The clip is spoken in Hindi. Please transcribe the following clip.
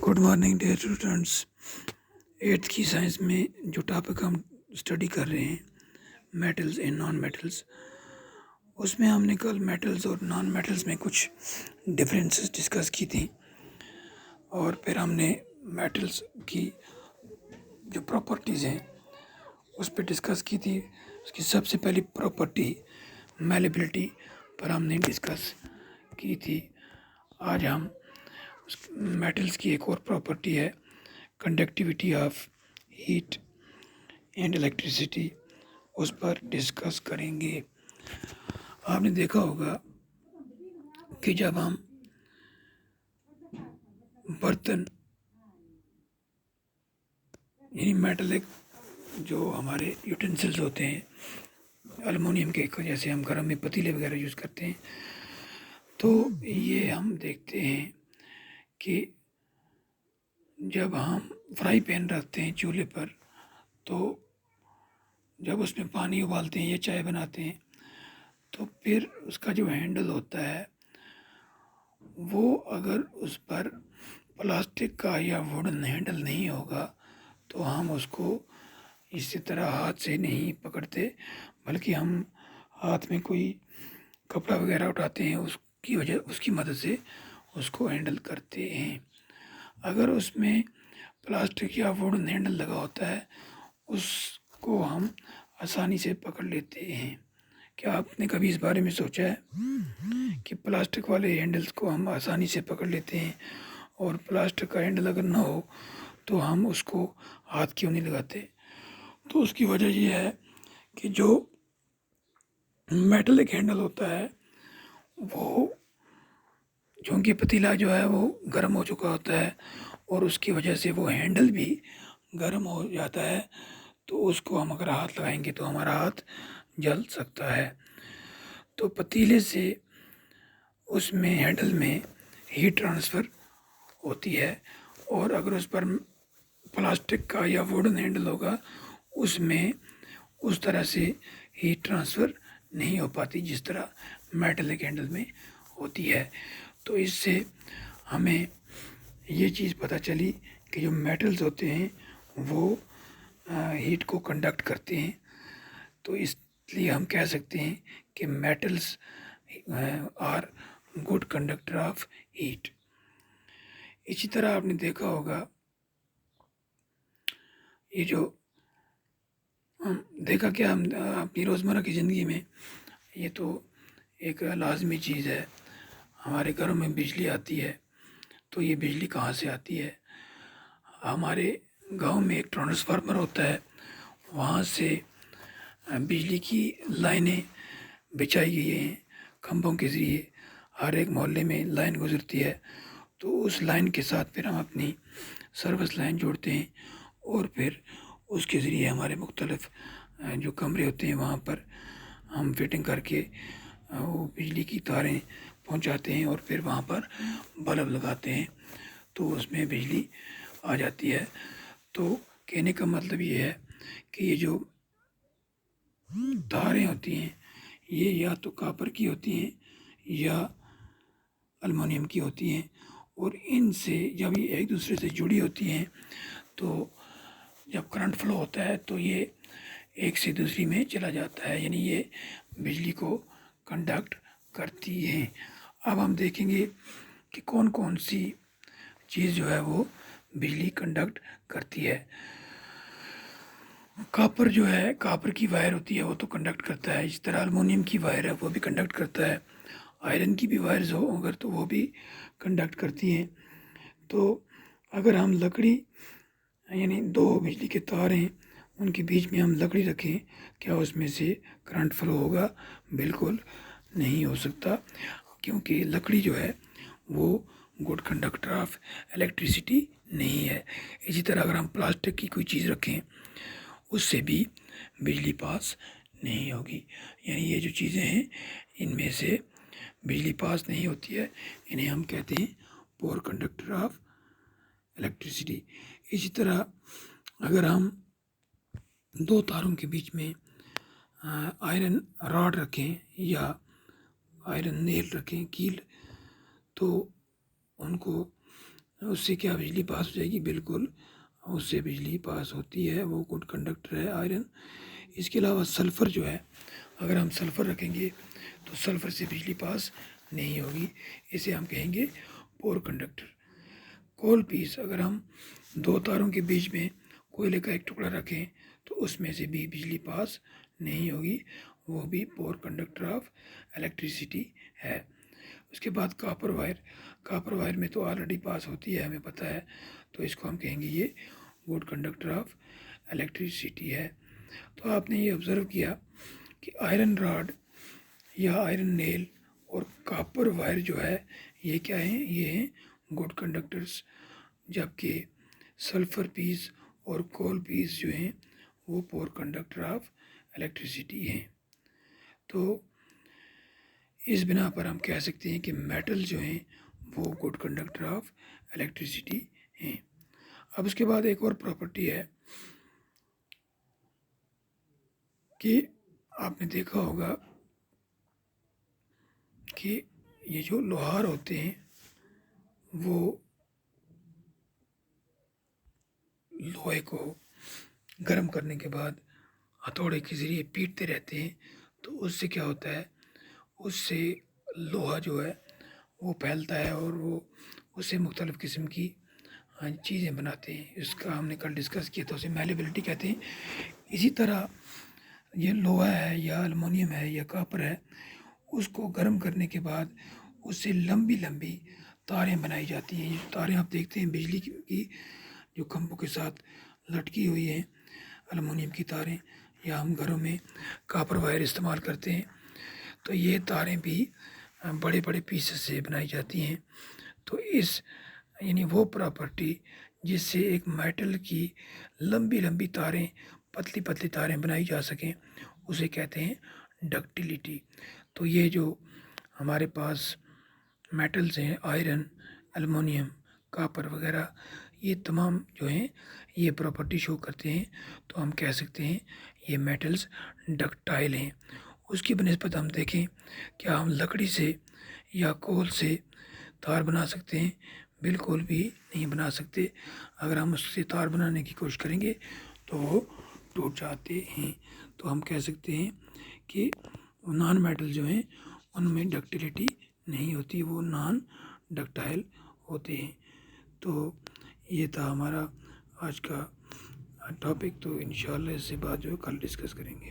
Good morning dear students. Eighth की साइंस में जो टॉपिक हम स्टडी कर रहे हैं, मेटल्स एंड नॉन मेटल्स, उसमें हमने कल मेटल्स और नॉन मेटल्स में कुछ डिफरेंसेस डिस्कस की थी। और फिर हमने मेटल्स की जो प्रॉपर्टीज़ हैं उस पर डिस्कस की थी। उसकी सबसे पहली प्रॉपर्टी मैलेबिलिटी पर हमने डिस्कस की थी। आज हम मेटल्स की एक और प्रॉपर्टी है conductivity of heat and electricity, उस पर डिस्कस करेंगे। आपने देखा होगा कि जब हम बर्तन यानी मेटलिक जो हमारे यूटेंसिल्स होते हैं एल्युमिनियम के, जैसे हम घर में पतीले वगैरह यूज़ करते हैं, तो ये हम देखते हैं कि जब हम फ्राई पैन रखते हैं चूल्हे पर, तो जब उसमें पानी उबालते हैं या चाय बनाते हैं, तो फिर उसका जो हैंडल होता है वो अगर उस पर प्लास्टिक का या वुडन हैंडल नहीं होगा तो हम उसको इसी तरह हाथ से नहीं पकड़ते, बल्कि हम हाथ में कोई कपड़ा वगैरह उठाते हैं, उसकी मदद से उसको हैंडल करते हैं। अगर उसमें प्लास्टिक या वुडन हैंडल लगा होता है उसको हम आसानी से पकड़ लेते हैं। क्या आपने कभी इस बारे में सोचा है कि प्लास्टिक वाले हैंडल्स को हम आसानी से पकड़ लेते हैं और प्लास्टिक का हैंडल अगर ना हो तो हम उसको हाथ क्यों नहीं लगाते? तो उसकी वजह यह है कि जो मेटलिक हैंडल होता है वो, चूँकि पतीला जो है वो गर्म हो चुका होता है और उसकी वजह से वो हैंडल भी गर्म हो जाता है, तो उसको हम अगर हाथ लगाएंगे तो हमारा हाथ जल सकता है। तो पतीले से उसमें हैंडल में हीट ट्रांसफ़र होती है, और अगर उस पर प्लास्टिक का या वुडन हैंडल होगा उसमें उस तरह से हीट ट्रांसफ़र नहीं हो पाती जिस तरह मेटलिक हैंडल में होती है। तो इससे हमें ये चीज़ पता चली कि जो मेटल्स होते हैं वो हीट को कंडक्ट करते हैं। तो इसलिए हम कह सकते हैं कि metals are good conductor of heat. इसी तरह आपने देखा होगा ये जो देखा क्या हम अपनी रोज़मर्रा की ज़िंदगी में, ये तो एक लाजमी चीज़ है। हमारे घरों में बिजली आती है, तो ये बिजली कहाँ से आती है? हमारे गांव में एक ट्रांसफार्मर होता है, वहाँ से बिजली की लाइनें बिछाई गई हैं खंभों के ज़रिए। हर एक मोहल्ले में लाइन गुजरती है, तो उस लाइन के साथ फिर हम अपनी सर्विस लाइन जोड़ते हैं और फिर उसके ज़रिए हमारे मुख्तलिफ जो कमरे होते हैं वहाँ पर हम फिटिंग करके वो बिजली की तारें पहुँचाते हैं और फिर वहाँ पर बल्ब लगाते हैं, तो उसमें बिजली आ जाती है। तो कहने का मतलब ये है कि ये जो तारें होती हैं ये या तो कॉपर की होती हैं या एल्युमिनियम की होती हैं, और इनसे जब ये एक दूसरे से जुड़ी होती हैं तो जब करंट फ्लो होता है तो ये एक से दूसरी में चला जाता है, यानी ये बिजली को कंडक्ट करती हैं। अब हम देखेंगे कि कौन कौन सी चीज़ जो है वो बिजली कंडक्ट करती है। कॉपर जो है, कॉपर की वायर होती है वो तो कंडक्ट करता है। इस तरह एल्युमिनियम की वायर है वो भी कंडक्ट करता है। आयरन की भी वायर्स हो अगर तो वो भी कंडक्ट करती हैं। तो अगर हम लकड़ी यानी दो बिजली के तार हैं उनके बीच में हम लकड़ी रखें, क्या उसमें से करंट फ्लो होगा? बिल्कुल नहीं हो सकता, क्योंकि लकड़ी जो है वो गुड कंडक्टर ऑफ इलेक्ट्रिसिटी नहीं है। इसी तरह अगर हम प्लास्टिक की कोई चीज़ रखें उससे भी बिजली पास नहीं होगी। यानी ये जो चीज़ें हैं इनमें से बिजली पास नहीं होती है, इन्हें हम कहते हैं पोर कंडक्टर ऑफ इलेक्ट्रिसिटी। इसी तरह अगर हम दो तारों के बीच में आयरन रॉड रखें या आयरन नेल रखें, कील, तो उनको उससे क्या बिजली पास हो जाएगी? बिल्कुल, उससे बिजली पास होती है, वो गुड कंडक्टर है आयरन। इसके अलावा सल्फ़र जो है, अगर हम सल्फ़र रखेंगे तो सल्फ़र से बिजली पास नहीं होगी, इसे हम कहेंगे पोर कंडक्टर। कोल पीस, अगर हम दो तारों के बीच में कोयले का एक टुकड़ा रखें तो उसमें से भी बिजली पास नहीं होगी, वो भी पोर कंडक्टर ऑफ इलेक्ट्रिसिटी है। उसके बाद कापर वायर, कापर वायर में तो ऑलरेडी पास होती है, हमें पता है, तो इसको हम कहेंगे ये गुड कंडक्टर ऑफ इलेक्ट्रिसिटी है। तो आपने ये ऑब्ज़र्व किया कि आयरन रॉड या आयरन नेल और कापर वायर जो है ये क्या हैं? ये हैं गुड कंडक्टर्स, जबकि सल्फ़र पीस और कोल पीस जो हैं वो पोर कंडक्टर ऑफ इलेक्ट्रिसिटी हैं। तो इस बिना पर हम कह सकते हैं कि मेटल जो हैं वो गुड कंडक्टर ऑफ इलेक्ट्रिसिटी हैं। अब उसके बाद एक और प्रॉपर्टी है कि आपने देखा होगा कि ये जो लोहार होते हैं वो लोहे को गर्म करने के बाद हथौड़े के ज़रिए पीटते रहते हैं, तो उससे क्या होता है, उससे लोहा जो है वो फैलता है और वो उससे मुख्तलिफ़ किस्म की चीज़ें बनाते हैं। इसका हमने कल डिस्कस किया था, उसे मैलेबिलिटी कहते हैं। इसी तरह ये लोहा है या एल्युमिनियम है या कॉपर है, उसको गर्म करने के बाद उससे लंबी लंबी तारें बनाई जाती हैं। ये तारें आप देखते हैं बिजली की जो खंभों के साथ लटकी हुई हैं, एल्युमिनियम की तारें, या हम घरों में कॉपर वायर इस्तेमाल करते हैं, तो ये तारें भी बड़े बड़े पीसेस से बनाई जाती हैं। तो इस यानी वो प्रॉपर्टी जिससे एक मेटल की लंबी लंबी तारें, पतली पतली तारें बनाई जा सकें, उसे कहते हैं डक्टिलिटी। तो ये जो हमारे पास मेटल्स हैं, आयरन, एल्युमिनियम, कॉपर वगैरह, ये तमाम जो हैं ये प्रॉपर्टी शो करते हैं, तो हम कह सकते हैं ये मेटल्स डक्टाइल हैं। उसकी बनिस्बत हम देखें, क्या हम लकड़ी से या कोल से तार बना सकते हैं? बिल्कुल भी नहीं बना सकते। अगर हम उससे तार बनाने की कोशिश करेंगे तो वो टूट जाते हैं। तो हम कह सकते हैं कि नॉन मेटल जो हैं उनमें डक्टिलिटी नहीं होती, वो नॉन डक्टाइल होते हैं। तो ये था हमारा आज का टॉपिक। तो इंशाल्लाह इससे बाद जो है कल डिस्कस करेंगे।